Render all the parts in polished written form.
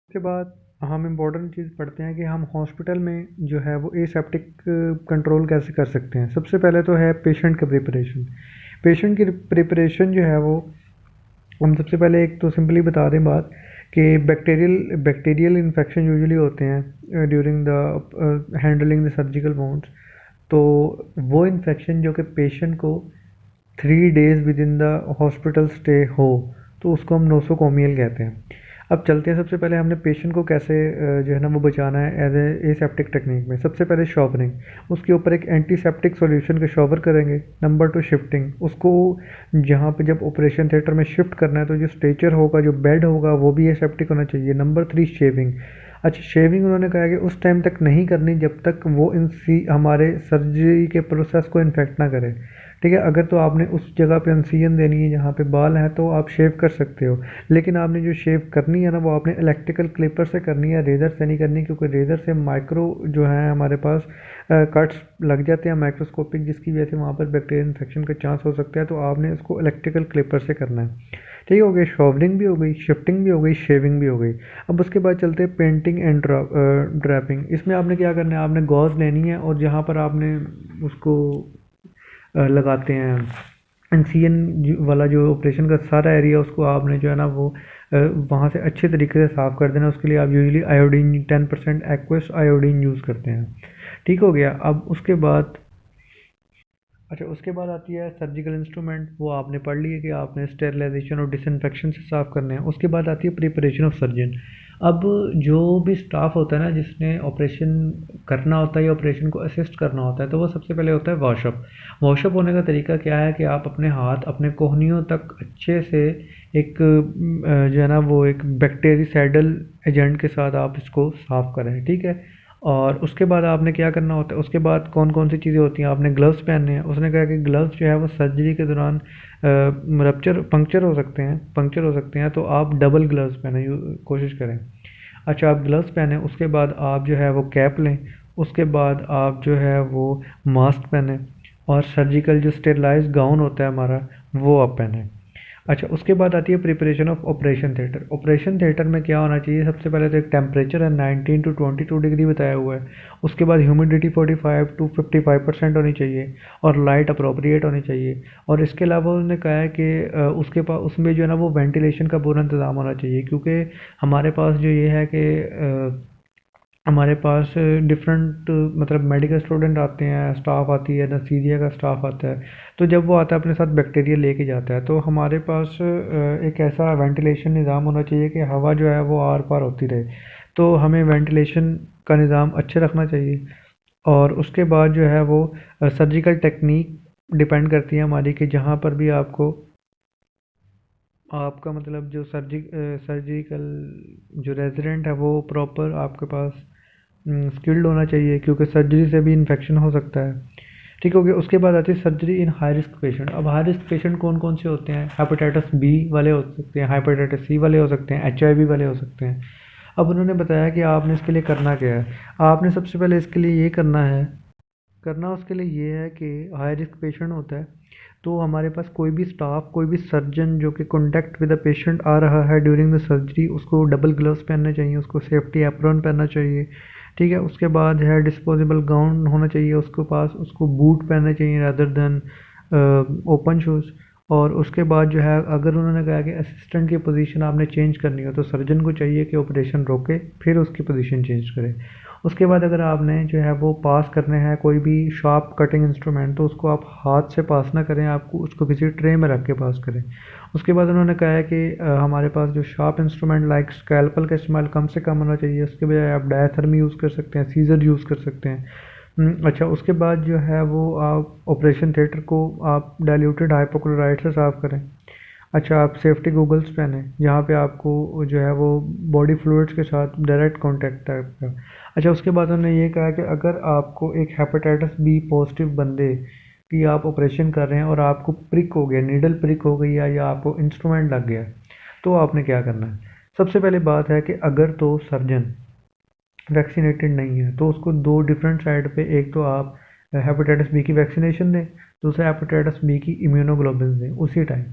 उसके बाद हम इम्पोर्टेंट चीज़ पढ़ते हैं कि हम हॉस्पिटल में जो है वो एसेप्टिक कंट्रोल कैसे कर सकते हैं। सबसे पहले तो है पेशेंट का प्रिपरेशन। पेशेंट की प्रिपरेशन जो है वो हम सबसे पहले एक तो सिंपली बता दें बात कि बैक्टीरियल इन्फेक्शन यूजुअली होते हैं during the handling the surgical wounds. तो वो इन्फेक्शन जो कि पेशेंट को 3 days with in the hospital stay हो तो उसको हम नोसोकोमियल कहते हैं। अब चलते हैं, सबसे पहले हमने पेशेंट को कैसे जो है ना वो बचाना है एज ए एसेप्टिक टेक्निक में। सबसे पहले शॉवरिंग, उसके ऊपर एक एंटीसेप्टिक सॉल्यूशन का शॉवर करेंगे। नंबर 2 शिफ्टिंग, उसको जहाँ पे जब ऑपरेशन थिएटर में शिफ्ट करना है तो जो स्ट्रेचर होगा, जो बेड होगा, वो भी एसेप्टिक होना चाहिए। Number 3 shaving. अच्छा, शेविंग उन्होंने कहा कि उस टाइम तक नहीं करनी जब तक वो हमारे सर्जरी के प्रोसेस को इन्फेक्ट ना करे। ठीक है, अगर तो आपने उस जगह पे इंसिजन देनी है जहाँ पे बाल है तो आप शेव कर सकते हो, लेकिन आपने जो शेव करनी है ना वो आपने इलेक्ट्रिकल क्लिपर से करनी है, रेज़र से नहीं करनी, क्योंकि रेज़र से माइक्रो जो है हमारे पास कट्स लग जाते हैं माइक्रोस्कोपिक, जिसकी वजह से वहाँ पर बैक्टीरियल इन्फेक्शन का चांस हो सकता है। तो आपने इसको इलेक्ट्रिकल क्लिपर से करना है। ठीक हो गया, शॉवरिंग भी हो गई, शिफ्टिंग भी हो गई, शेविंग भी हो गई। अब उसके बाद चलते हैं पेंटिंग एंड ड्रैपिंग। इसमें आपने क्या करना है, आपने गॉज लेनी है और जहाँ पर आपने उसको लगाते हैं एनसीएन वाला जो ऑपरेशन का सारा एरिया, उसको आपने जो है ना वो वहाँ से अच्छे तरीके से साफ़ कर देना। उसके लिए आप usually iodine 10% aqueous iodine use करते हैं। ठीक हो गया। अब उसके बाद अच्छा, उसके बाद आती है सर्जिकल इंस्ट्रूमेंट, वो आपने पढ़ लिए कि आपने स्टेरिलाइजेशन और डिसइंफेक्शन से साफ़ करने हैं। उसके बाद आती है प्रिपरेशन ऑफ सर्जन। अब जो भी स्टाफ होता है ना जिसने ऑपरेशन करना होता है या ऑपरेशन को असिस्ट करना होता है, तो वो सबसे पहले होता है वॉशअप। वॉशअप होने का तरीका क्या है कि आप अपने हाथ अपने कोहनियों तक अच्छे से एक जो है ना वो एक बैक्टीरिसाइडल एजेंट के साथ आप इसको साफ़ करें। ठीक है, और उसके बाद आपने क्या करना होता है, उसके बाद कौन कौन सी चीज़ें होती हैं, आपने ग्लव्स पहनने हैं। उसने कहा कि ग्लव्स जो है वो सर्जरी के दौरान रप्चर पंक्चर हो सकते हैं, तो आप डबल ग्लव्स पहने कोशिश करें। अच्छा, आप ग्लव्स पहने, उसके बाद आप जो है वो कैप लें। उसके बाद आप जो है वो मास्क पहने और सर्जिकल जो स्टेरलाइज गाउन होता है हमारा, वो आप पहने। अच्छा, उसके बाद आती है preparation of operation theatre. Operation theatre में क्या होना चाहिए, सबसे पहले तो एक टेम्परेचर है 19 टू 22 डिग्री बताया हुआ है। उसके बाद ह्यूमिडिटी 45 टू 55% होनी चाहिए और लाइट अप्रोप्रिएट होनी चाहिए। और इसके अलावा उन्होंने कहा है कि उसके पास उसमें जो है ना वो वेंटिलेशन का पूरा इंतज़ाम होना चाहिए, क्योंकि हमारे पास जो ये है कि हमारे पास डिफरेंट मतलब मेडिकल स्टूडेंट आते हैं, स्टाफ आती है, नर्सिंग का स्टाफ आता है। तो जब वो आता है अपने साथ बैक्टीरिया लेके जाता है, तो हमारे पास एक ऐसा वेंटिलेशन निज़ाम होना चाहिए कि हवा जो है वो आर पार होती रहे। तो हमें वेंटिलेशन का निज़ाम अच्छे रखना चाहिए। और उसके बाद जो है वो सर्जिकल टेक्निक डिपेंड करती है हमारी कि जहाँ पर भी आपको आपका मतलब जो सर्जिकल जो रेजिडेंट है वो प्रॉपर आपके पास स्किल्ड होना चाहिए, क्योंकि सर्जरी से भी इन्फेक्शन हो सकता है। ठीक हो गया। उसके बाद आती है surgery in high risk patient. अब हाई रिस्क पेशेंट कौन कौन से होते हैं, हेपेटाइटिस बी वाले हो सकते हैं, हेपेटाइटिस सी वाले हो सकते हैं, एचआईवी वाले हो सकते हैं। अब उन्होंने बताया कि आपने इसके लिए करना क्या है। आपने सबसे पहले इसके लिए ये करना उसके लिए ये है कि हाई रिस्क पेशेंट होता है तो हमारे पास कोई भी स्टाफ, कोई भी सर्जन जो कि कॉन्टैक्ट विद द पेशेंट आ रहा है ड्यूरिंग द सर्जरी, उसको डबल ग्लव्स पहनने चाहिए, उसको सेफ्टी एप्रॉन पहनना चाहिए। ठीक है, उसके बाद है डिस्पोजेबल गाउन होना चाहिए उसके पास, उसको बूट पहनने चाहिए रादर देन ओपन शूज़। और उसके बाद जो है अगर उन्होंने कहा कि असिस्टेंट की पोजीशन आपने चेंज करनी हो तो सर्जन को चाहिए कि ऑपरेशन रोके फिर उसकी पोजीशन चेंज करे। उसके बाद अगर आपने जो है वो पास करने हैं कोई भी शार्प कटिंग इंस्ट्रूमेंट, तो उसको आप हाथ से पास ना करें, आपको उसको किसी ट्रे में रख के पास करें। उसके बाद उन्होंने कहा है कि हमारे पास जो शार्प इंस्ट्रूमेंट लाइक स्कैल्पल का इस्तेमाल कम से कम होना चाहिए, उसके बजाय आप डायथर्मी यूज़ कर सकते हैं, सीजर यूज़ कर सकते हैं। अच्छा, उसके बाद जो है वो आप ऑपरेशन थिएटर को आप डाइल्यूटेड हाइपोक्लोराइड से साफ़ करें। अच्छा, आप सेफ्टी गूगल्स पहने जहाँ पे आपको जो है वो बॉडी फ्लूइड्स के साथ डायरेक्ट कांटेक्ट टाइप का। अच्छा, उसके बाद उन्होंने ये कहा कि अगर आपको एक हेपेटाइटिस बी पॉजिटिव बंदे की आप ऑपरेशन कर रहे हैं और आपको प्रिक हो गया, नीडल प्रिक हो गई है या आपको इंस्ट्रूमेंट लग गया, तो आपने क्या करना है। सबसे पहले बात है कि अगर तो सर्जन वैक्सीनेटेड नहीं है तो उसको दो डिफरेंट साइड पे, एक तो आप हेपेटाइटिस बी की वैक्सीनेशन दें, दूसरा हेपेटाइटिस बी की इम्यूनोग्लोबिन दें उसी टाइम।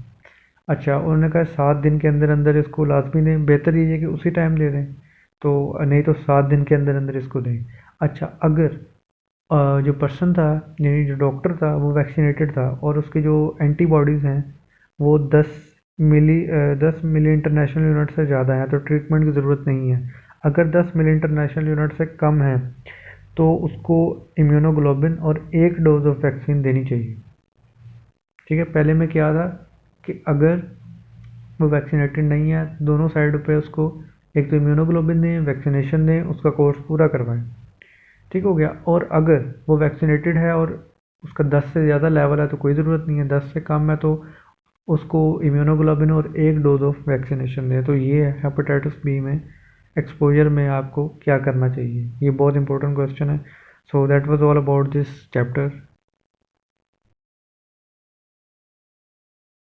अच्छा, उन्होंने कहा 7 दिन के अंदर अंदर इसको लाजमी दें, बेहतर ये है कि उसी टाइम दे दें। तो नहीं तो 7 दिन के अंदर अंदर इसको दें। अच्छा, अगर जो पर्सन था यानी जो डॉक्टर था वो वैक्सीनेटेड था और उसके जो एंटीबॉडीज़ हैं वो 10 मिली इंटरनेशनल यूनिट से ज़्यादा है तो ट्रीटमेंट की ज़रूरत नहीं है। अगर 10 मिली इंटरनेशनल यूनिट से कम है तो उसको इम्यूनोग्लोबिन और 1 डोज ऑफ वैक्सीन देनी चाहिए। ठीक है, पहले में क्या था कि अगर वो वैक्सीनेटेड नहीं है दोनों साइड पे उसको एक तो इम्यूनोग्लोबिन दें, वैक्सीनेशन दें, उसका कोर्स पूरा करवाएं। ठीक हो गया। और अगर वो वैक्सीनेटेड है और उसका 10 से ज़्यादा लेवल है तो कोई ज़रूरत नहीं है, 10 से कम है तो उसको इम्यूनोग्लोबिन और 1 डोज ऑफ वैक्सीनेशन दें। तो ये है हेपेटाइटिस बी में एक्सपोजर में आपको क्या करना चाहिए। ये बहुत इंपॉर्टेंट क्वेश्चन है। So that was all about this chapter.